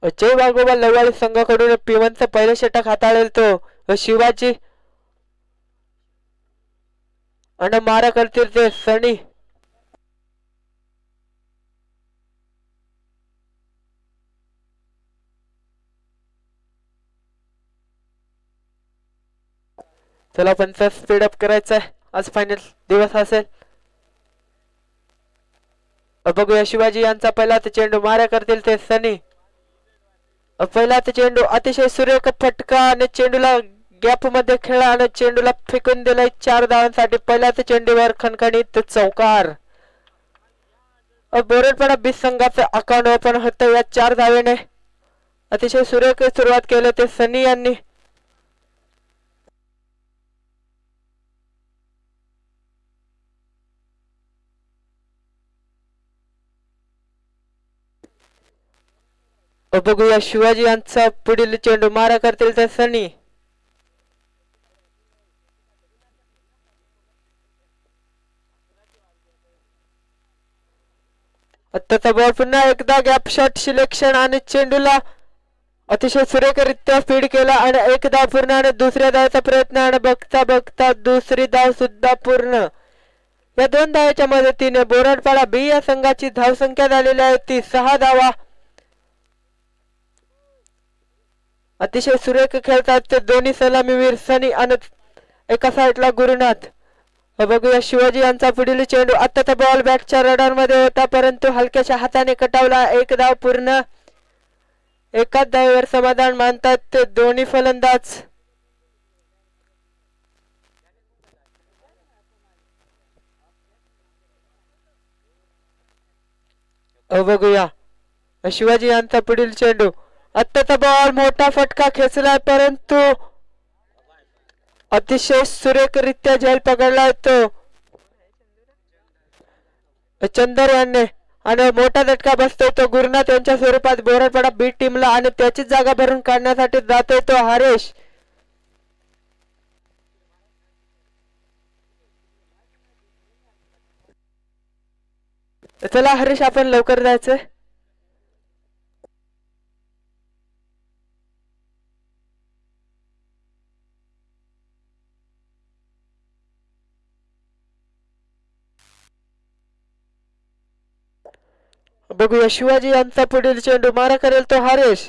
जय वाघोबा लवाळी संघाकडून P1 चा पहिला षटक हाताळेल तो शिवाजी आणि मारा करतील ते सनी. चला पंच स्पीड अप करायचा आहे, आज फायनल दिवस असेल. बघूया शिवाजी यांचा पहिला चेंडू मारा करतील ते सनी. पहिला चेंडू अतिशय सुरेख फटका आणि चेंडूला गॅप मध्ये खेळला आणि चेंडूला फेकून दिलाय 4 धावांसाठी. पहिल्याच चेंडूवर खणखणीत चौकार. बोरडपाडा बीस संघाचा अकाउंट ओपन होतं या 4 धावेने. अतिशय सुरेख सुरुवात केली ते सनी यांनी. बघूया शिवाजी यांचा पुढील चेंडू मारा करतील ते सनी. आत्ताचा बॉल पुन्हा एकदा गॅप शॉट सिलेक्शन आणि चेंडूला अतिशय सुरेखरित्या फीड केला आणि एक धाव पूर्ण आणि दुसऱ्या धावाचा प्रयत्न आणि बघता बघता दुसरी धाव सुद्धा पूर्ण. या 2 धावाच्या मदतीने बोरडपाडा बी या संघाची धावसंख्या झालेली आहे ती 6 धावा. अतिशय सुरेख खेळतात ते दोन्ही सलामीवीर सनी आणि एका साईडला गुरुनाथ. बघूया शिवाजी यांचा पुढील चेंडू. आत्ताचा बॉल बॅटच्या रडार मध्ये होता परंतु हलक्याच्या हाताने कटावला. एक धाव पूर्ण. एकाच धावेवर समाधान मानतात ते दोन्ही फलंदाज. बघूया शिवाजी यांचा पुढील चेंडू. आत्ताचा बॉल मोठा फटका खेचलाय परंतु अतिशय सुरेखरित्या झेल पकडला तो चंदर यांनी आणि मोठा झटका बसतोय तो गुरुनाथ यांच्या स्वरूपात बोरडपाडा बी टीमला आणि त्याची जागा भरून काढण्यासाठी जातोय तो हरेश. चला हरीश आपण लवकर जायचंय. बघूया शिवाजी यांचा पुढील चेंडू मारा करेल तो हरेश.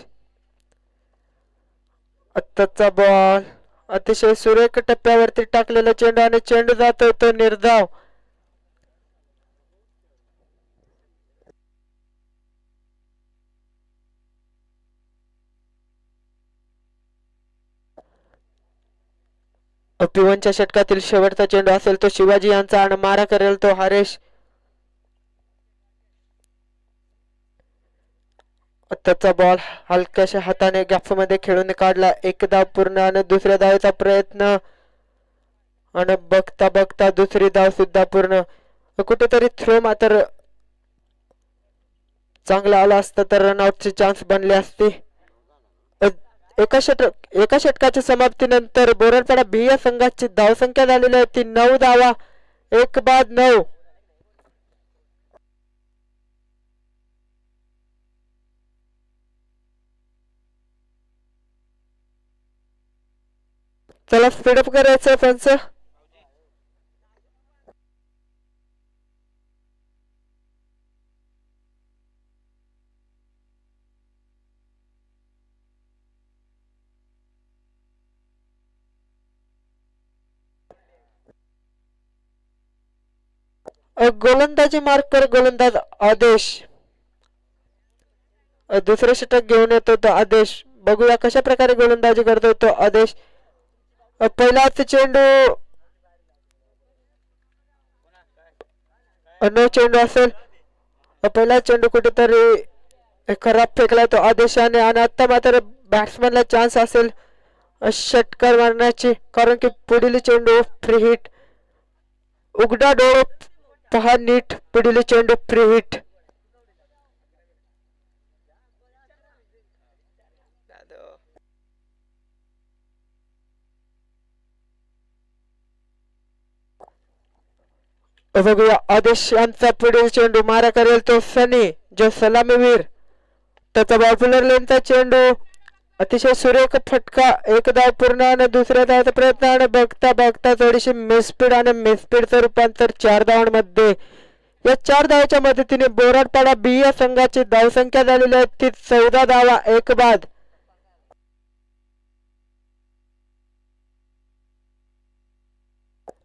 आत्ताचा बॉल अतिशय सुरेख टप्प्यावरती टाकलेला चेंडू आणि चेंडू जातोय तो निर्धाव. P1च्या षटकातील शेवटचा चेंडू असेल तो शिवाजी यांचा आणि मारा करेल तो हरेश. आत्ताचा बॉल हलक्याशा हाताने गॅप मध्ये खेळून काढला. एक धाव पूर्ण आणि दुसऱ्या धावेचा प्रयत्न आणि बघता बघता दुसरी धाव सुद्धा पूर्ण. कुठेतरी थ्रो मात्र चांगला आला असता तर रनआउटची चान्स बनली असती. एका षटकाच्या समाप्तीनंतर बोरडपाडा बी या संघाची धावसंख्या झालेली आहे ती 9 धावा. 1 बाद 9. चला स्पीडअप करायचं पंच. गोलंदाजी मार्क कर गोलंदाज आदेश. दुसरे षटक घेऊन येतो तो आदेश. बघूया कशा प्रकारे गोलंदाजी करतो तो आदेश. पहिलाच चेंडू नो चेंडू असेल. पहिला चेंडू कुठेतरी खराब फेकलाय तो आदेशाने आणि आता मात्र बॅट्समॅनला चान्स असेल षटकार मारण्याची कारण की पुढील चेंडू फ्री हिट. उघडा डोळे पहा नीट पुढील चेंडू फ्री हिट. बघूया आदेश यांचा पुढील चेंडू मारा करेल तो सनी जो सलामीवीर. त्याचा बॉलर लेनचा चेंडू अतिशय सुरेख फटका, एक धाव पूर्ण आणि दुसऱ्या धावाचा प्रयत्न आणि बघता बघता थोडीशी मिसस्पीड आणि मिसस्पीडचं रूपांतर 4 धावांमध्ये. या 4 धावाच्या मदतीने बोराडपाडा बी या संघाची धावसंख्या झालेली आहे ती 14 धावा, एक बाद.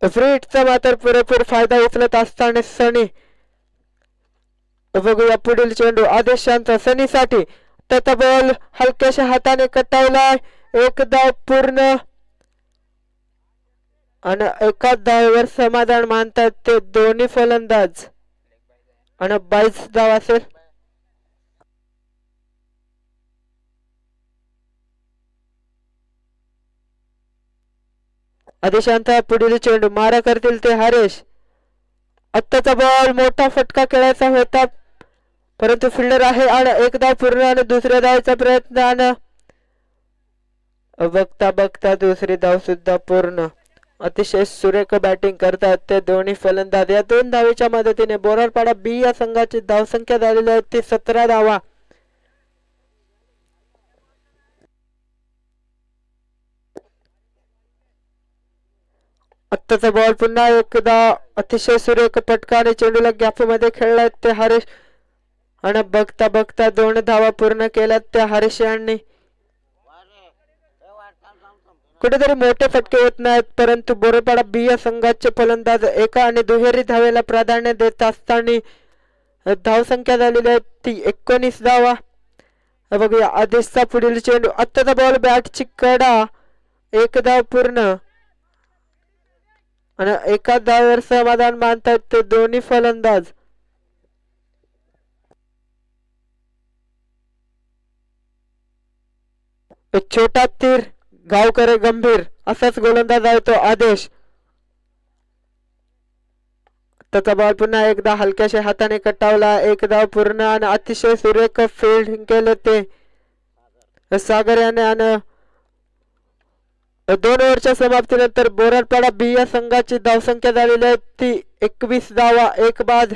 फ्री हिटचा मात्र पुरेपूर फायदा उचलत असताना सनी. बघूया पुढील चेंडू आदेशांचा सनीसाठी. त्याचा बॉल हलक्याशा हाताने कटावलाय, एक धाव पूर्ण आणि एकाच धावेवर समाधान मानतात ते दोन्ही फलंदाज आणि 22 धाव असेल. आदेशांचा पुढील चेंडू मारा करतील ते हरेश. आत्ताचा बॉल मोठा फटका खेळायचा होता परंतु फिल्डर आहे आणि एक धाव पूर्ण आणि दुसऱ्या धावाचा प्रयत्न आणि बघता बघता दुसरी धाव सुद्धा पूर्ण. अतिशय सुरेख बॅटिंग करतात ते दोन्ही फलंदाज. या 2 धावेच्या मदतीने बोराडपाडा बी या संघाची धावसंख्या झालेली आहे ती 17 धावा. आत्ताचा बॉल पुन्हा एकदा अतिशय सुरेख फटकाने चेंडूला गॅप मध्ये खेळलाय ते हरेश आणि बघता बघता 2 धावा पूर्ण केल्यात त्या हरेश यांनी. कुठेतरी मोठे फटके होत नाहीत परंतु बोराडपाडा बी या संघाचे फलंदाज एका आणि दुहेरी धावेला प्राधान्य देत असताना धावसंख्या झालेली आहे ती 19 धावा. बघूया आदेशचा पुढील चेंडू. आत्ताचा बॉल बॅटची कडा, एक धाव पूर्ण आणि एका धावेवर समाधान मानतात ते दोन्ही फलंदाज. छोटा तीर गावकरे गंभीर असाच गोलंदाज आहे तो आदेश. त्याचा बॉल पुन्हा एकदा हलक्याशा हाताने कटावला, एक धाव पूर्ण आणि अतिशय सुरेख फील्डिंग केले ते सागर याने आणि 2 ओव्हरच्या समाप्तीनंतर बोराडपाडा बी या संघाची धावसंख्या झालेली आहे ती 21 धावा, एक बाद.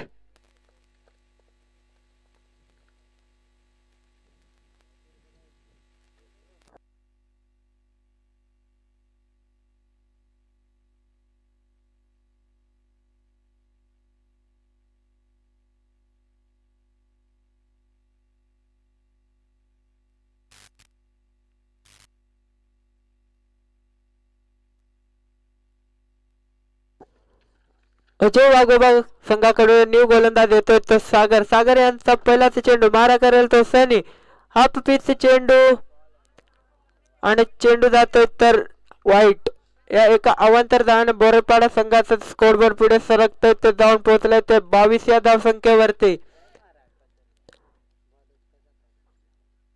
अजय वाघोबा संघाकडून न्यू गोलंदाज येतोय तो सागर. सागर यांचा पहिलाच चेंडू मारा करेल तो सनी. हाफ पिच चेंडू आणि चेंडू जातोय तर वाईट. या एका अवांतर धावाने बोराडपाडा संघाचा स्कोरबोर्ड पुढे सरकतोय ते जाऊन पोहोचले ते 22 या धावसंख्येवरती.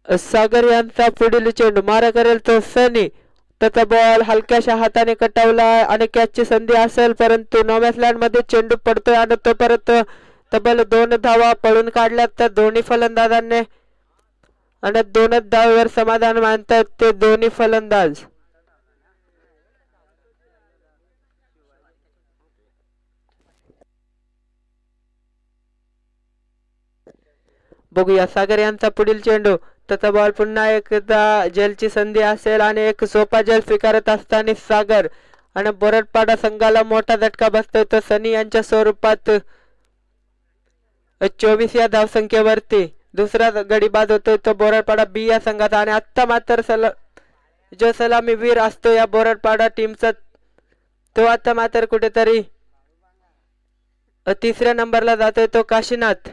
सागर यांचा पुढील चेंडू मारा करेल तो सनी. त्याचा बॉल हलक्याशा हाताने कटावला आणि कॅचची संधी असेल परंतु नॉमॅन्स मध्ये चेंडू पडतोय आणि तो परत तब्बल 2 धावा पळून काढल्यात त्या दोन्ही फलंदाजांनी आणि 2 धावेवर समाधान मानतात ते दोन्ही फलंदाज. बघूया सागर यांचा पुढील चेंडू. त्याचा बॉल पुन्हा एकदा जेलची संधी असेल आणि एक सोपा जेल स्वीकारत असताना सागर आणि बोराडपाडा संघाला मोठा झटका बसतोय तो सनी यांच्या स्वरूपात 24 या धावसंख्येवरती. दुसरा गडी बाद होतोय तो बोराडपाडा बी या संघाचा आणि आत्ता मात्र जो सलामीवीर असतो या बोराडपाडा टीमचा तो आता मात्र कुठेतरी 3ऱ्या नंबरला जातोय तो काशीनाथ.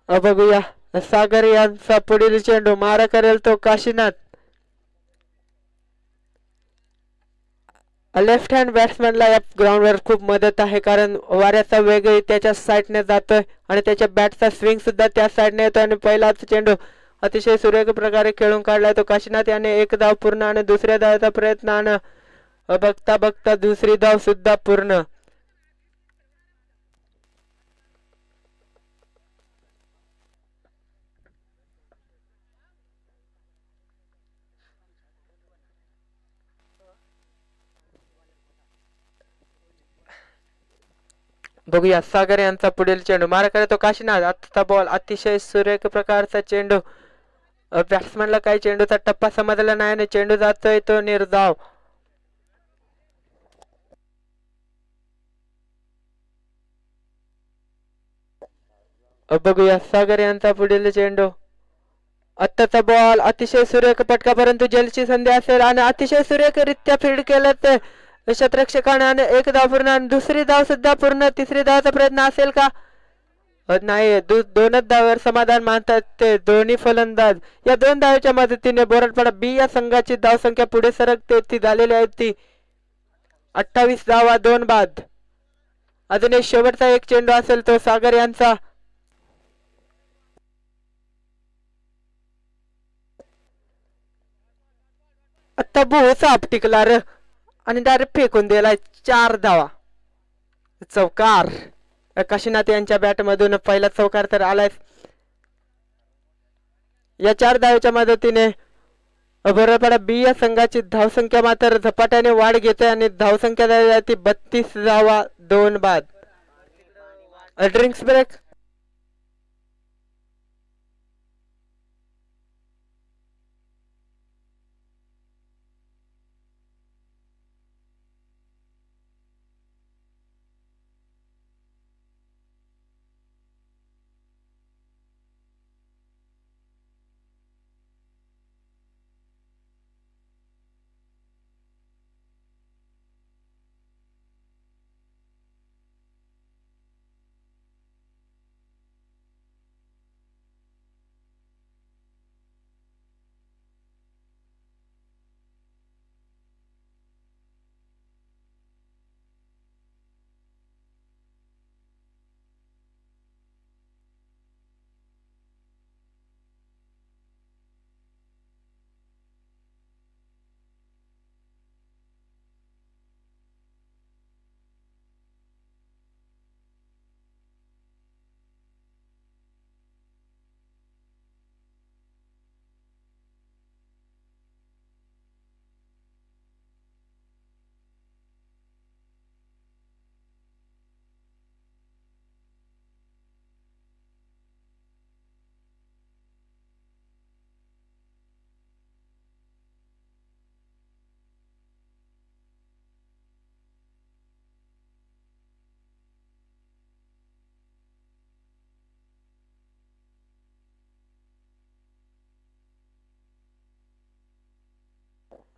बघूया सागर यांचा पुढील चेंडू मारा करेल तो काशीनाथ. लेफ्ट हँड बॅट्समॅनला या ग्राउंडवर खूप मदत आहे कारण वाऱ्याचा वेगही त्याच्या साईडने जातोय आणि त्याच्या बॅटचा स्विंग सुद्धा त्या साईडने येतो आणि पहिलाच चेंडू अतिशय सुरेख प्रकारे खेळून काढलाय तो काशीनाथ याने एक धाव पूर्ण आणि दुसऱ्या धावाचा प्रयत्न आणि बघता बघता दुसरी धाव सुद्धा पूर्ण. बघूया सागर यांचा पुढील चेंडू मारा करतो काशीनाथ. आत्ता बॉल अतिशय सुरेख प्रकारचा चेंडू. बॅट्समॅनला काही चेंडूचा टप्पा समजला नाही आणि चेंडू जातोय तो निर्धाव. बघूया सागर यांचा पुढील चेंडू. आत्ताचा बॉल अतिशय सुरेख फटका परंतु जलची संधी असेल आणि अतिशय सुरेखरित्या फील्ड केलं ते क्षेत्ररक्षकाने. एक धाव पूर्ण आणि दुसरी धाव सुद्धा पूर्ण. तिसरी धावचा प्रयत्न असेल का? नाही, दोनच धावावर समाधान मानतात ते दोन्ही फलंदाज. या दोन धावेच्या मदतीने बोरडपाडा बी या संघाची धावसंख्या पुढे सरकते ती झालेली आहे ती 28 धावा 2 बाद. अजून एक शेवटचा एक चेंडू असेल तो सागर यांचा. आता बोचा आपटिकला र आणि डायरेक्ट फेकून दिलाय 4 धावा. चौकार काशीनाथ यांच्या बॅट मधून पहिला चौकार तर आलाय. या 4 धावेच्या मदतीने बोरडपाडा बी या संघाची धावसंख्या मात्र झपाट्याने वाढ घेते आणि धावसंख्या झाली ती 32 धावा 2 बाद. Drinks break.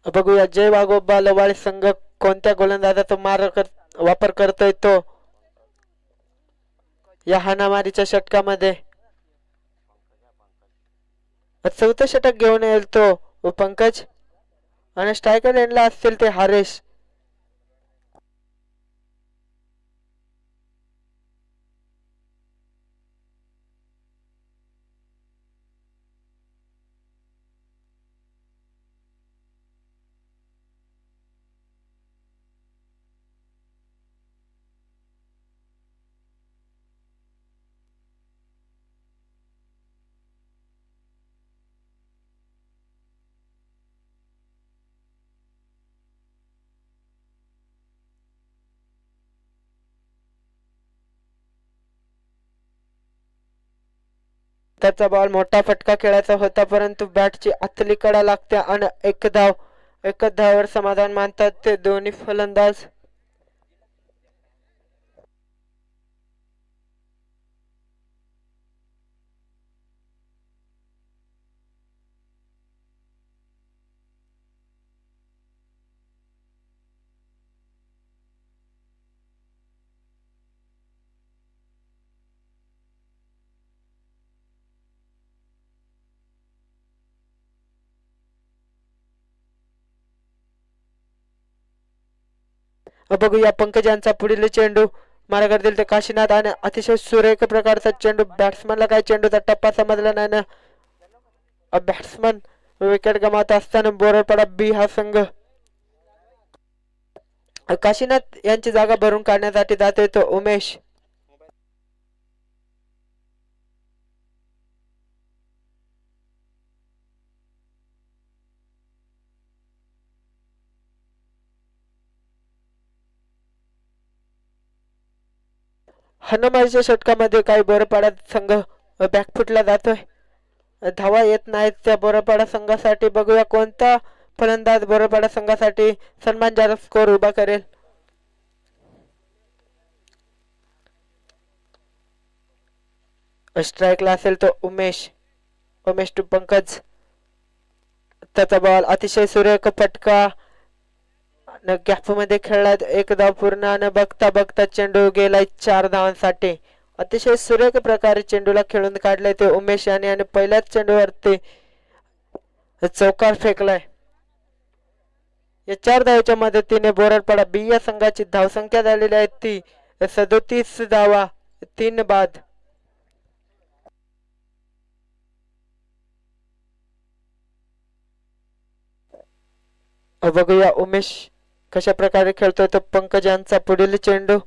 बघूया जय वाघोबा लवाळी संघ कोणत्या गोलंदाजाचा वापर करतोय तो या हाणामारीच्या षटकामध्ये. 4थं षटक घेऊन येईल तो पंकज आणि स्ट्रायकर एंडला असतील ते हरेश. त्याचा बॉल मोठा फटका खेळायचा होता परंतु बॅटची आतली कडा लागते आणि एकच धावावर समाधान मानतात ते दोन्ही फलंदाज. बघूया पंकज यांचा पुढील चेंडू मारा करतील ते काशीनाथ आणि अतिशय सुरेख प्रकारचा चेंडू. बॅट्समनला काही चेंडूचा टप्पा समजला नाही ना. बॅट्समन विकेट गमावत असताना बोरडपाडा बी हा संघ काशीनाथ यांची जागा भरून काढण्यासाठी जातोय तो उमेश. हनुमानच्या षटकामध्ये काही बोरपाडा संघ बॅकफुटला जातोय. धावा येत नाहीत त्या बोरपाडा संघासाठी. बघूया कोणता फलंदाज बोरपाडा संघासाठी सन्मानजनक स्कोर उभा करेल. स्ट्राईकला असेल तो उमेश टू पंकज. त्याचा बॉल अतिशय सुरेख फटका गॅप मध्ये खेळला. एक धाव पूर्ण आणि बघता बघता चेंडू गेलाय 4 धावांसाठी. अतिशय सुरेख प्रकारे चेंडूला खेळून काढले ते उमेश याने आणि पहिल्याच चेंडूवरती चौकार फेकलाय. या 4 धावाच्या मदतीने बोरपाडा बी या संघाची धावसंख्या झालेली आहे ती 37 धावा 3 बाद. बघूया उमेश कशा प्रकारे खेळतोय तो पंकज यांचा पुढील चेंडू.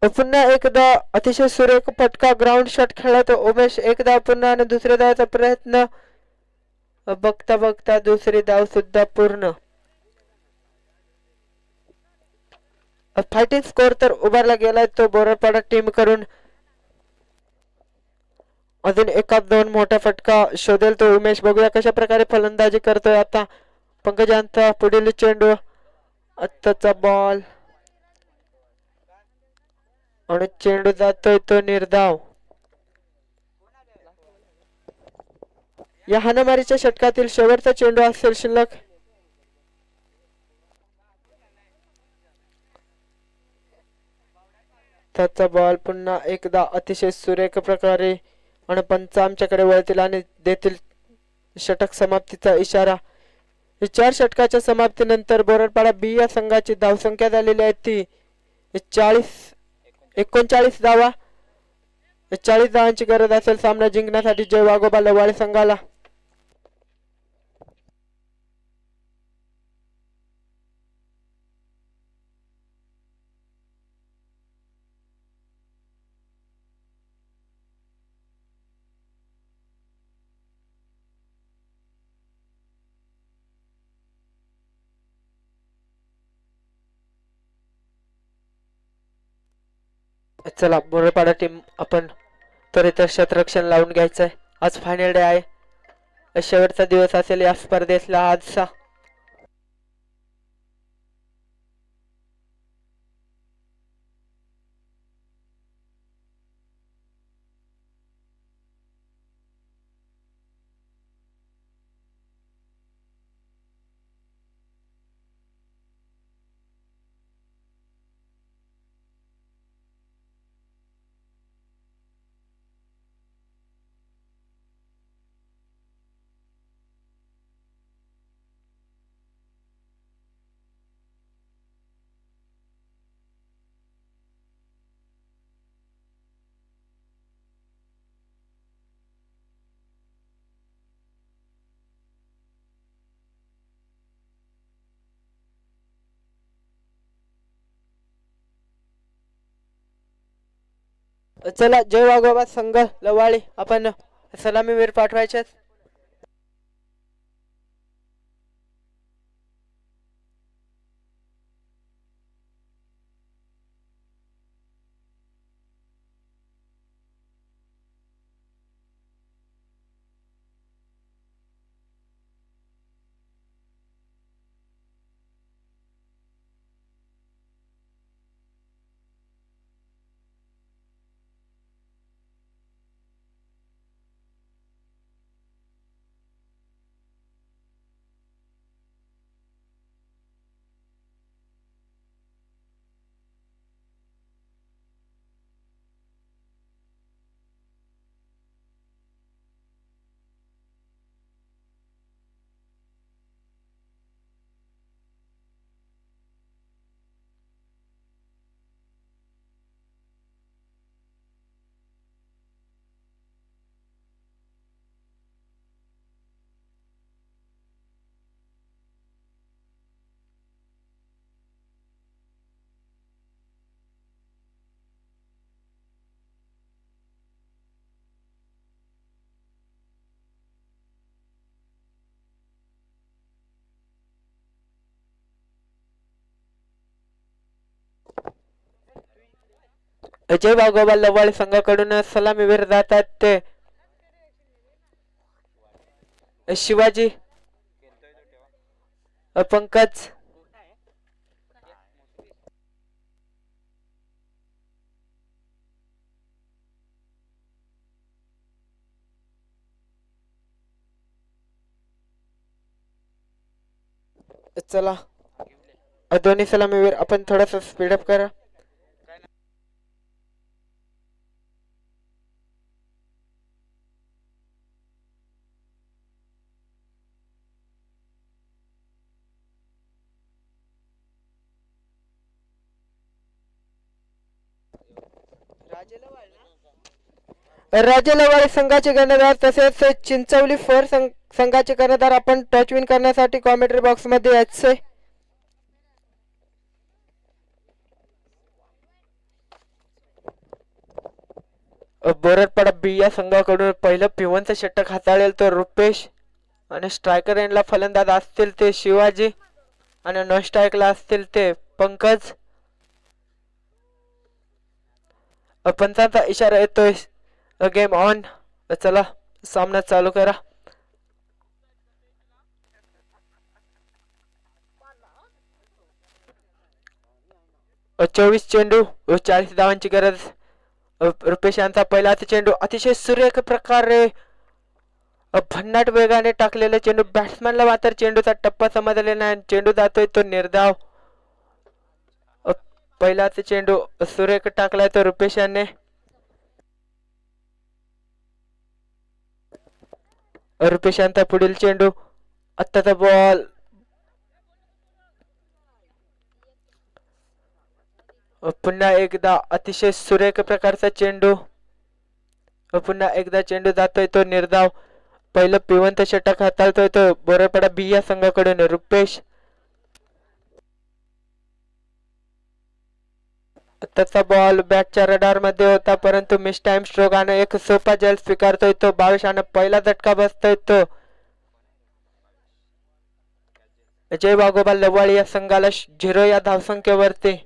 पुन्हा एकदा अतिशय सुरेख फटका ग्राउंड शॉट खेळला तो उमेश. एक धाव पुन्हा आणि दुसऱ्या धावाचा प्रयत्न. बघता बघता दुसरी धाव सुद्धा पूर्ण. फायटिंग स्कोर तर उभारला गेलाय तो बोरपाडा टीम करून. अजून एकाच 2 मोठा फटका शोधेल तो उमेश. बघूया कशा प्रकारे फलंदाजी करतोय आता पंकज यांचा पुढील चेंडू. आत्ताचा बॉल आणि चेंडू जातोय तो निर्धाव. या हाणामारीच्या षटकातील शेवटचा चेंडू असेल शिल्लक. त्याचा बॉल पुन्हा एकदा अतिशय सुरेख प्रकारे आणि पंच आमच्याकडे वळतील आणि देतील षटक समाप्तीचा इशारा. 4 षटकाच्या समाप्तीनंतर बोरपाडा बी या संघाची धावसंख्या झालेली आहे ती 39 धावा. 40 धावांची गरज असेल सामना जिंकण्यासाठी जय वाघोबा लवाळे संघाला. चला बोरपाडा टीम आपण त्वरित क्षेत्ररक्षण लावून घ्यायचंय. आज फायनल डे आहे. शेवटचा दिवस असेल या स्पर्धेतला आजचा. चला जय वाघोबा संघ लवाळे आपण सलामीवीर पाठवायचे. अजय वाघोबा लवाळी संघाकडून सलामीवीर जातात ते शिवाजी पंकज चला दोन्ही सलामीवीर आपण थोडासा स्पीडअप करा. राजे लवाळे संघाचे कर्णधार तसेच चिंचवली फोर संघाचे कर्णधार आपण टच विन करण्यासाठी कॉमेंट्री बॉक्स मध्ये यायचे. बोरडपाडा बी या संघाकडून पहिलं पिवनचं षटक हाताळेल तो रुपेश आणि स्ट्रायकर एंडला फलंदाज असतील ते शिवाजी आणि नॉन स्ट्राईकला असतील ते पंकज. पंचांचा इशारा येतोय गेम ऑन. चला सामना चालू करा. चोवीस चेंडू 40 धावांची गरज. रुपेश यांचा पहिला चेंडू अतिशय सुरेख प्रकारे भन्नाट वेगाने टाकलेला चेंडू. बॅट्समॅनला मात्र चेंडूचा टप्पा समजलेला नाही. चेंडू जातोय तो निर्धाव. पहिलाच चेंडू सुरेख टाकलाय तो रुपेश याने. रुपेश यांचा पुढील चेंडू आत्ताचा बॉल पुन्हा एकदा अतिशय सुरेख प्रकारचा चेंडू. पुन्हा एकदा चेंडू जातोय तो निर्धाव. पहिलं पिवंत षटक हाताळतोय तो बोरडपाडा बी या संघाकडून रुपेश. त्याचा बॉल बॅटच्या रडार मध्ये होता परंतु मिस टाइम स्ट्रोक आणि एक सोपा जल स्वीकारतोय तो 22 आणि पहिला झटका बसतोय तो जय वाघोबा लवाळी या संघाला 0 या धावसंख्येवरती.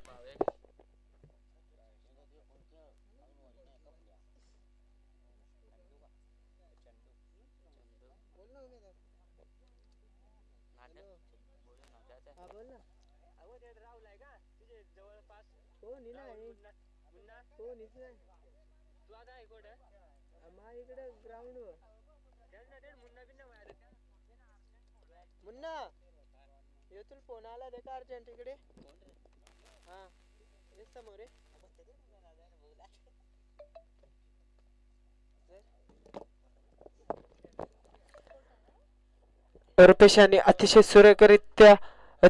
मुन्ना येथून फोन आला दे का अर्जंट इकडे. हा ये समोर आहे. रुपेश यांनी अतिशय सुरेखरित्या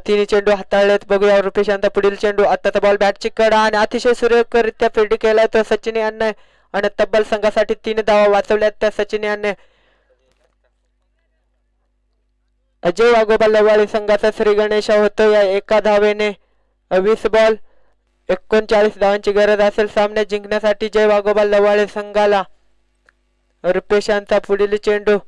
तिन्ही चेंडू हाताळलेत. बघूया रुपेश यांचा पुढील चेंडू. आताचा बॉल बॅटची कडा आणि अतिशय सुरेखरित्या फिल्डिंग केलाय तो सचिन यांनी आणि तब्बल संघासाठी 3 धावा वाचवल्यात त्या सचिन यांनी. अजय वाघोबा लवाळी संघाचा श्री गणेश होतो या एका धावेने. 20 बॉल 39 धावांची गरज असेल सामने जिंकण्यासाठी जय वाघोबा लवाळी संघाला. रुपेश यांचा पुढील चेंडू.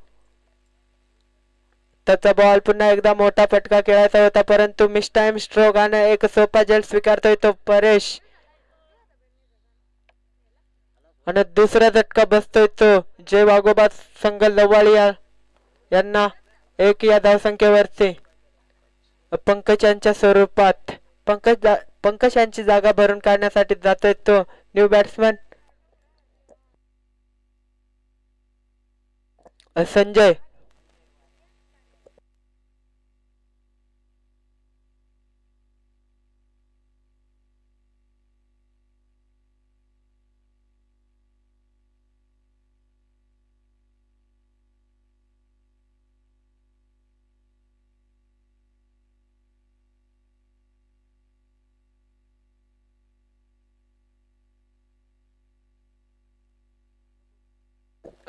त्याचा बॉल पुन्हा एकदा मोठा फटका खेळायचा होता परंतु मिस टाइम स्ट्रोक आणि एक सोपा जल स्वीकारतोय तो परेश आणि दुसरा झटका बसतोय तो जय वाघोबा संघ लवाळी यांना 1 या धावसंख्येवरती. पंकज यांच्या स्वरूपात पंकज यांची जागा भरून काढण्यासाठी जातोय तो न्यू बॅट्समॅन संजय.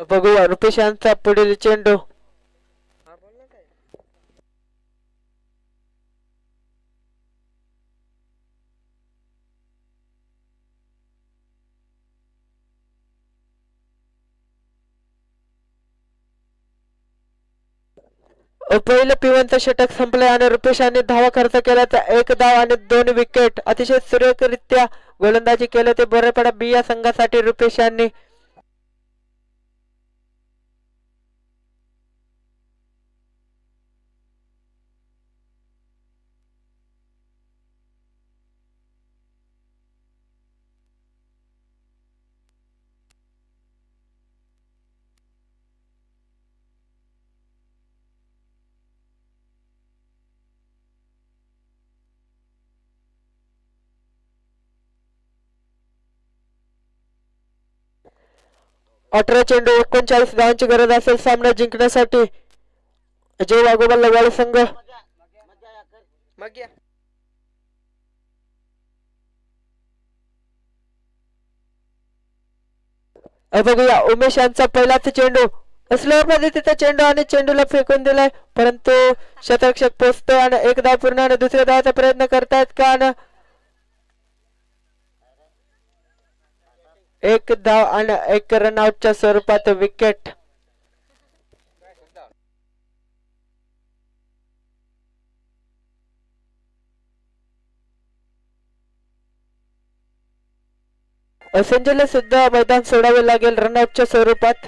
बघूया रुपेश यांचा पुढील चेंडू. पहिलं P1चं षटक संपलंय आणि रुपेश यांनी धावा खर्च केल्याचा 1 धाव आणि 2 विकेट. अतिशय सुरेखरित्या गोलंदाजी केलं ते बरेपडा बी या संघासाठी रुपेश यांनी. अठरा चेंडू 39 धावांची गरज असेल सामना जिंकण्यासाठी. जय वाघोबा लवाळे संघ. बघूया उमेश यांचा पहिलाच चेंडू स्लोअर पद्धतीचा चेंडू आणि चेंडूला फेकून दिलाय, परंतु शतरक्षक पोचतोय आणि 1 धाव पूर्ण आणि दुसऱ्या धावाचा प्रयत्न करतायत का. 1 धाव आणि 1 रनआउटच्या स्वरूपात विकेट. संजयला सुद्धा मैदान सोडावे लागेल रनआउटच्या स्वरूपात.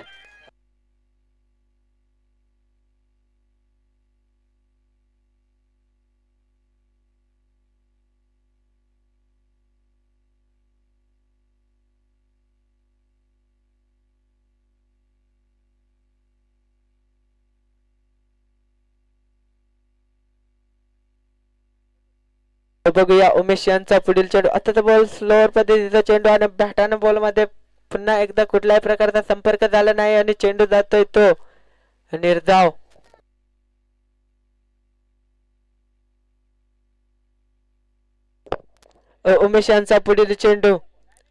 बघूया उमेश यांचा पुढील चेंडू. आताचा बॉल स्लोअर पद्धतीचा चेंडू आणि बॅटाने बॉल मध्ये पुन्हा एकदा कुठल्याही प्रकारचा संपर्क झाला नाही आणि चेंडू जातोय तो निर्धाव. उमेश यांचा पुढील चेंडू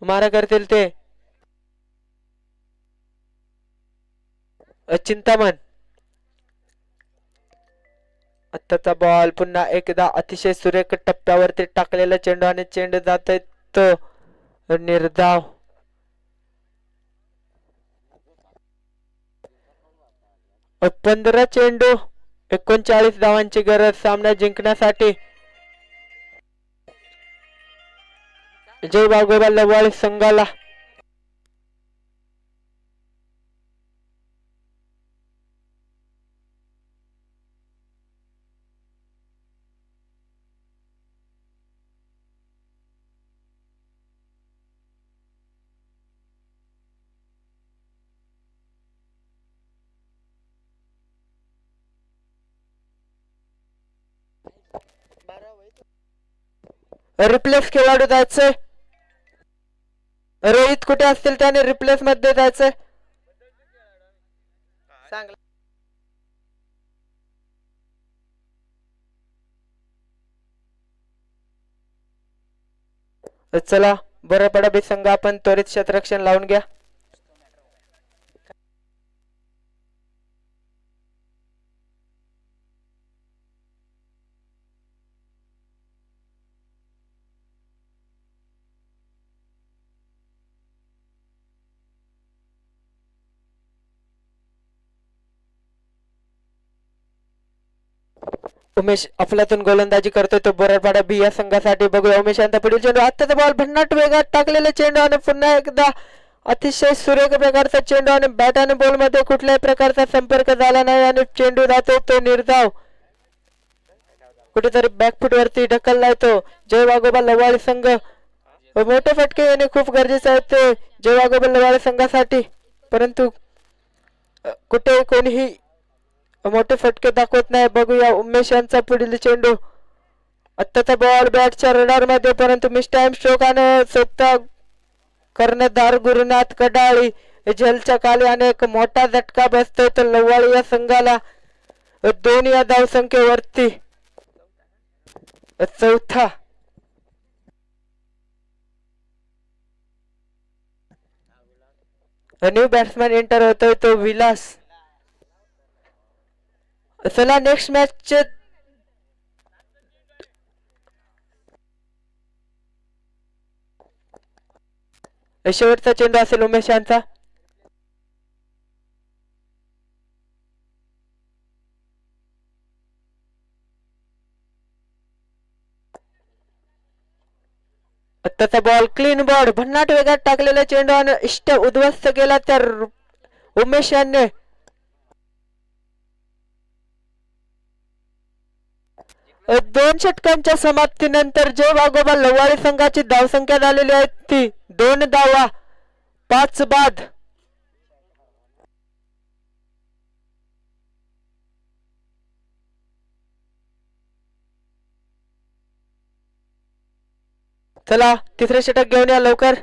मारा करतील ते चिंतामण. आत्ताचा बॉल पुन्हा एकदा अतिशय सुरेख टप्प्यावरती टाकलेला चेंडू आणि चेंडू जातोय तो निर्धाव. पंधरा चेंडू 39 धावांची गरज सामना जिंकण्यासाठी. जय वाघोबा लवाळे संघाला. रिप्लेस खेळाडू जायचंय. रोहित कुठे असतील त्याने रिप्लेस मध्ये जायचंय. चला बरं पडा बी संघ आपण त्वरित क्षेत्ररक्षण लावून घ्या. उमेश अफलातून गोलंदाजी करतोय तो बोराडपाडा बी या संघासाठी. बघूया उमेश यांचा पुढील चेंडू. आत्ताचा बॉल भन्नाट वेगात टाकलेला चेंडू आणि पुन्हा एकदा अतिशय सुरेख प्रकारचा चेंडू आणि बॅट आणि बॉल मध्ये कुठल्याही प्रकारचा संपर्क झाला नाही आणि चेंडू जातो तो निर्धाव. कुठेतरी बॅकफुट वरती ढकललाय तो. जय वाघोबा लवाळे संघ. मोठे फटके येणे खूप गरजेचे आहे ते जय वाघोबा लवाळे संघासाठी, परंतु कुठे कोणीही मोठे फटके दाखवत नाही. बघूया उमेश यांचा पुढील चेंडू. आत्ताचा बॉल बॅटच्या रडार मध्ये, परंतु मिस टाइम स्ट्रोक आणि सोबता कर्णधार गुरुनाथ कडाळी झेलच्या खाली अनेक मोठा झटका बसतोय तर लवाळे या संघाला. 2 या धावसंख्येवरती चौथा. न्यू बॅट्समॅन एंटर होतोय तो विलास. चला नेक्स्ट मॅच शेवटचा चेंडू असेल उमेश यांचा. त्याचा बॉल क्लीन बॉल भन्नाट वेगात टाकलेला चेंडू आणि इष्ट उद्ध्वस्त केला तर उमेश यांनी दोन षटकांच्या समाप्तीनंतर जय वाघोबा लवाळी संघाची धावसंख्या झालेली आहे ती 2 धावा 5 बाद. चला तिसरे षटक घेऊन या लवकर.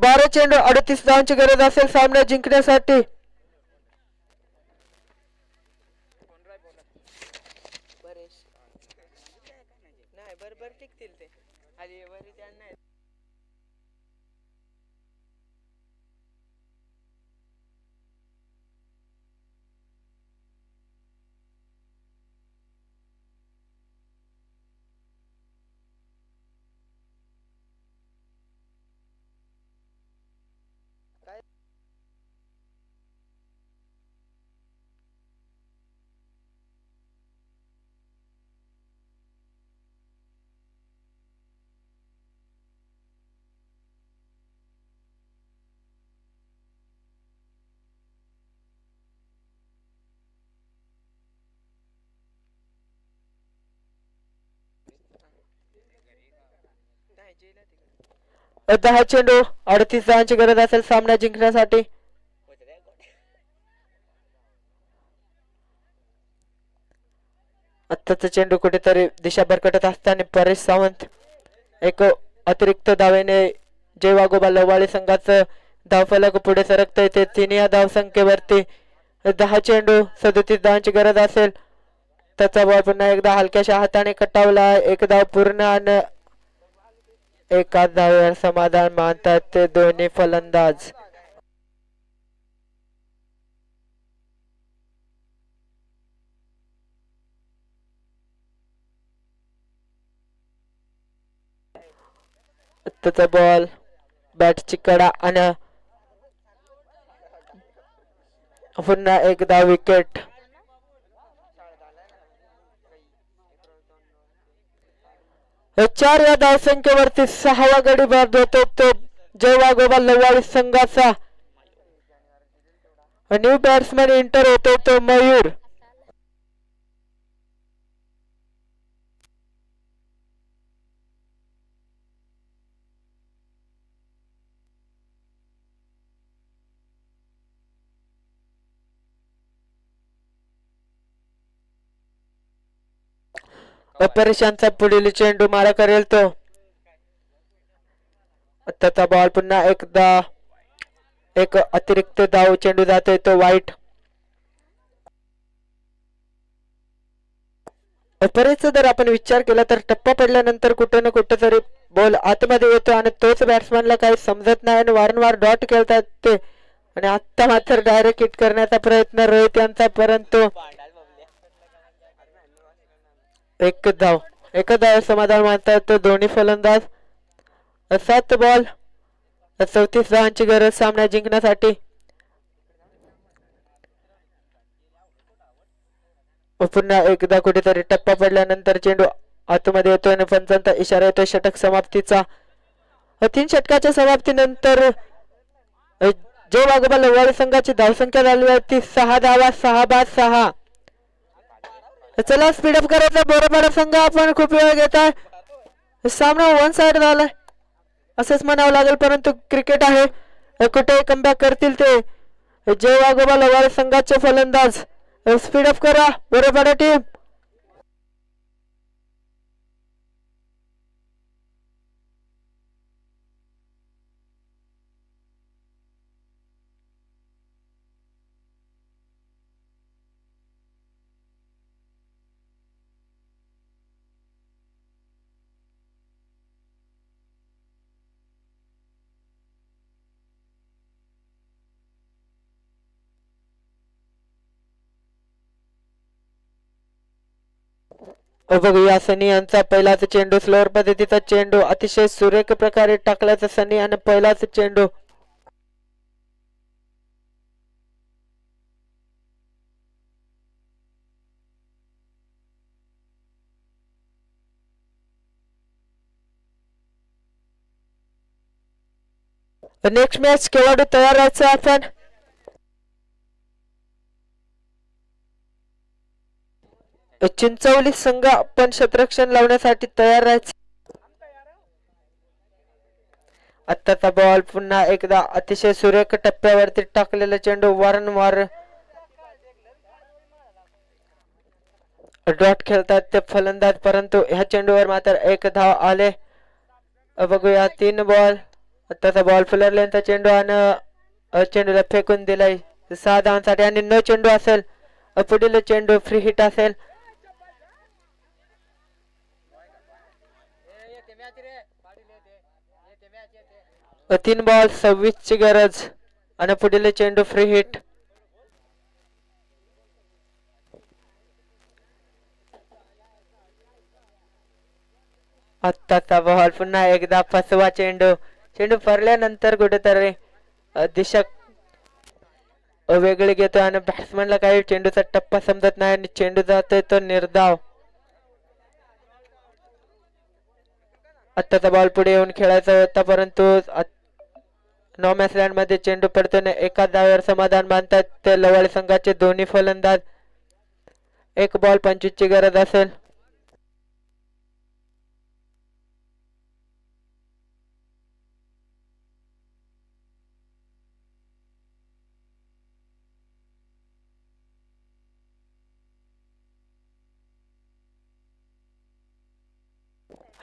12 चेंडू 38 धावांची गरज असेल सामना जिंकण्यासाठी. दहा चेंडू 38 धावांची गरज असेल सामना जिंकण्यासाठी. आत्ताचा चेंडू कुठेतरी दिशा भरकटत असताना परेश सावंत एक अतिरिक्त धावेने जय वाघोबा लवाळी संघाचं धावफलक पुढे सरकता येते 3 या धावसंख्येवरती. 10 चेंडू 37 धावांची गरज असेल. त्याचा बॉल पुन्हा एकदा हलक्याशा हाताने कटावला. एक धाव पूर्ण आणि एका धावेवर समाधान मानतात ते दोन्ही फलंदाज. त्याचा बॉल बॅटची कडा आणि पुन्हा एकदा विकेट. चार या धावसंख्येवरती 6वा गडी बाद होतो तो जय वाघोबा लवाळी संघाचा. न्यू बॅट्समॅन एंटर होतो तो मयूर. परेशांचा पुढील चेंडू मारा करेल तो. त्याचा बॉल पुन्हा एकदा एक अतिरिक्त धाव चेंडू जातोय तो वाईट. परेशचा जर आपण विचार केला तर टप्पा पडल्यानंतर कुठे ना कुठे तरी बॉल आतमध्ये येतो आणि तोच बॅट्समॅनला काही समजत नाही आणि वारंवार डॉट खेळतात ते. आणि आता मात्र डायरेक्ट हिट करण्याचा प्रयत्न रोहित यांचा परंतु एक धाव समाधान मानतात तो दोन्ही फलंदाज. 7 बॉल 34 धावांची गरज सामना जिंकण्यासाठी. पुन्हा एकदा कुठेतरी टप्पा पडल्यानंतर चेंडू आतमध्ये येतोय आणि पंचांचा इशारा येतोय षटक समाप्तीचा. 3 षटकाच्या समाप्तीनंतर जय वाघोबा लवाळी संघाची धावसंख्या झाली आहे ती 6 धावा 6 बाद 6. चला स्पीडअप करायचा बरोबर संघ आपण खूप वेळ घेताय. सामना 1 साइड झालाय असंच म्हणावं लागेल परंतु क्रिकेट आहे कुठे कमबॅक करतील ते जय वाघोबा लवाळी संघाचे फलंदाज. स्पीडअप करा बरोबर टीम. बघूया सनी यांचा पहिलाच चेंडू स्लोअर पद्धतीचा चेंडू अतिशय सुरेख प्रकारे टाकल्याचा सनी आणि पहिलाच चेंडू. नेक्स्ट मॅच खेळाडू तयार राहायचं आपण. चिंचवली संघ आपण क्षेत्ररक्षण लावण्यासाठी तयार राहायचं. आत्ताचा बॉल पुन्हा एकदा अतिशय सुरेख टप्प्यावरती टाकलेला चेंडू वारंवार डॉट खेळतात ते फलंदाज, परंतु ह्या चेंडूवर मात्र एक धाव आले. बघूया 3 बॉल. आत्ताचा बॉल फुलरलेनचा चेंडू आणि चेंडूला फेकून दिलाय 6 धावांसाठी आणि न चेंडू असेल. पुढील चेंडू फ्री हिट असेल. 3 बॉल 26 ची गरज आणि पुढील चेंडू फ्री हिट. आत्ताचा बॉल पुन्हा एकदा फसवा चेंडू. चेंडू फरल्यानंतर कुठेतरी दिशा वेगळी घेतो आणि बॅट्समॅनला काही चेंडूचा टप्पा समजत नाही आणि चेंडू जातोय तो निर्धाव. आत्ताचा बॉल पुढे येऊन खेळायचा होता, परंतु नो मॅच लँड मध्ये चेंडू पडतोय. एका धावेवर समाधान बांधतात ते लवाळी संघाचे दोन्ही फलंदाज. 1 बॉल 25 ची गरज असेल.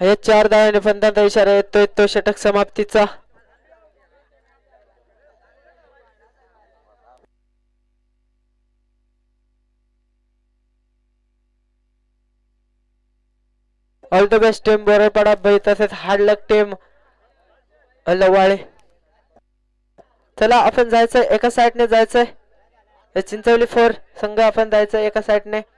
हे 4 धावांनी फलंदाजाचा इशारा येतोय तो षटक समाप्तीचा. All the best team Borpada भाई, तसेच हार्ड लक टीम लवाळे. चला आपण जायचंय एका साईडने जायचंय. चिंचवली 4 संघ आपण जायचं एका साईडने.